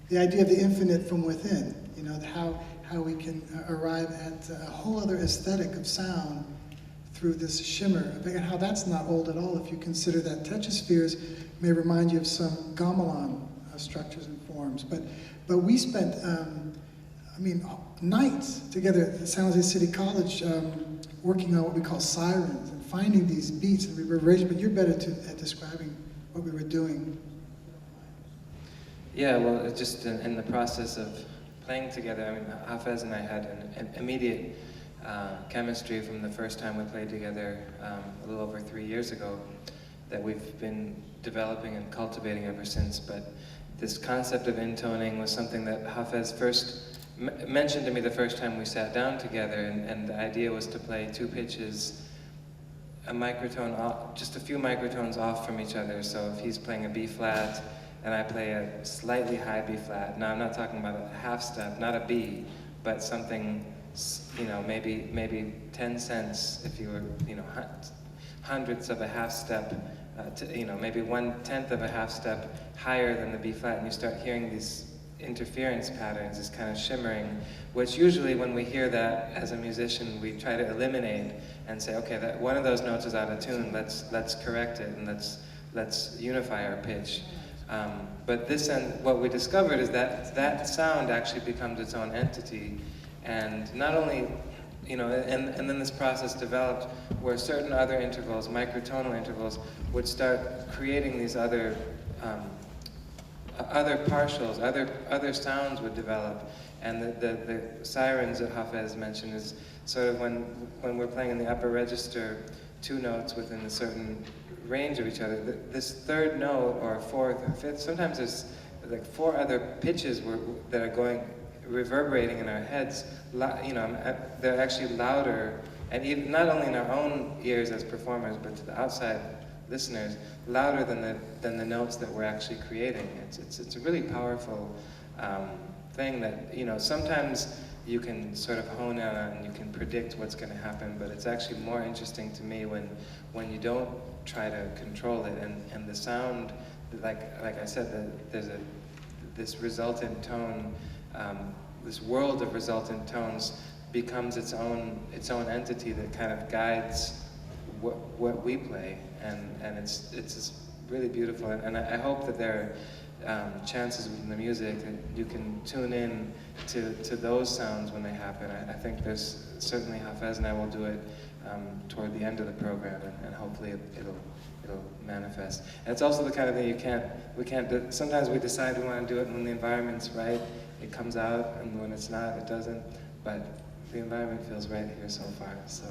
the idea of the infinite from within, you know, how we can arrive at a whole other aesthetic of sound through this shimmer, and how that's not old at all if you consider that tetraspheres may remind you of some gamelan structures and forms. But we spent, I mean, nights together at San Jose City College working on what we call sirens and finding these beats and reverberation, but you're better at describing what we were doing. Yeah, well, it's just in the process of playing together, I mean, Hafez and I had an immediate chemistry from the first time we played together a little over 3 years ago that we've been developing and cultivating ever since. But this concept of intoning was something that Hafez first mentioned to me the first time we sat down together, and the idea was to play two pitches, a microtone off, just a few microtones off from each other. So if he's playing a B flat and I play a slightly high B flat, now I'm not talking about a half step, not a B, but something, you know, maybe 10 cents if you were, you know, hundredths of a half step, you know, maybe 1/10 of a half step higher than the B flat, and you start hearing these interference patterns, this kind of shimmering, which usually when we hear that as a musician, we try to eliminate and say, okay, that one of those notes is out of tune, let's correct it, and let's unify our pitch. But this, and what we discovered is that that sound actually becomes its own entity, and not only, you know, and then this process developed where certain other intervals, microtonal intervals, would start creating these other partials, other sounds would develop. And the sirens that Hafez mentioned is sort of when we're playing in the upper register, two notes within a certain range of each other. This third note, or fourth or fifth, sometimes there's like 4 other pitches that are going, reverberating in our heads. You know, they're actually louder, and even, not only in our own ears as performers, but to the outside listeners, louder than the notes that we're actually creating. It's a really powerful thing that, you know, sometimes you can sort of hone in on and you can predict what's going to happen, but it's actually more interesting to me when you don't try to control it, and the sound, like I said, there's this resultant tone, this world of resultant tones becomes its own entity that kind of guides what we play, and it's just really beautiful, and I hope that there are chances within the music that you can tune in to those sounds when they happen. I think there's certainly, Hafez and I will do it toward the end of the program, and hopefully it'll manifest. And it's also the kind of thing we can't do. Sometimes we decide we want to do it when the environment's right, it comes out, and when it's not, it doesn't. But the environment feels right here so far, so.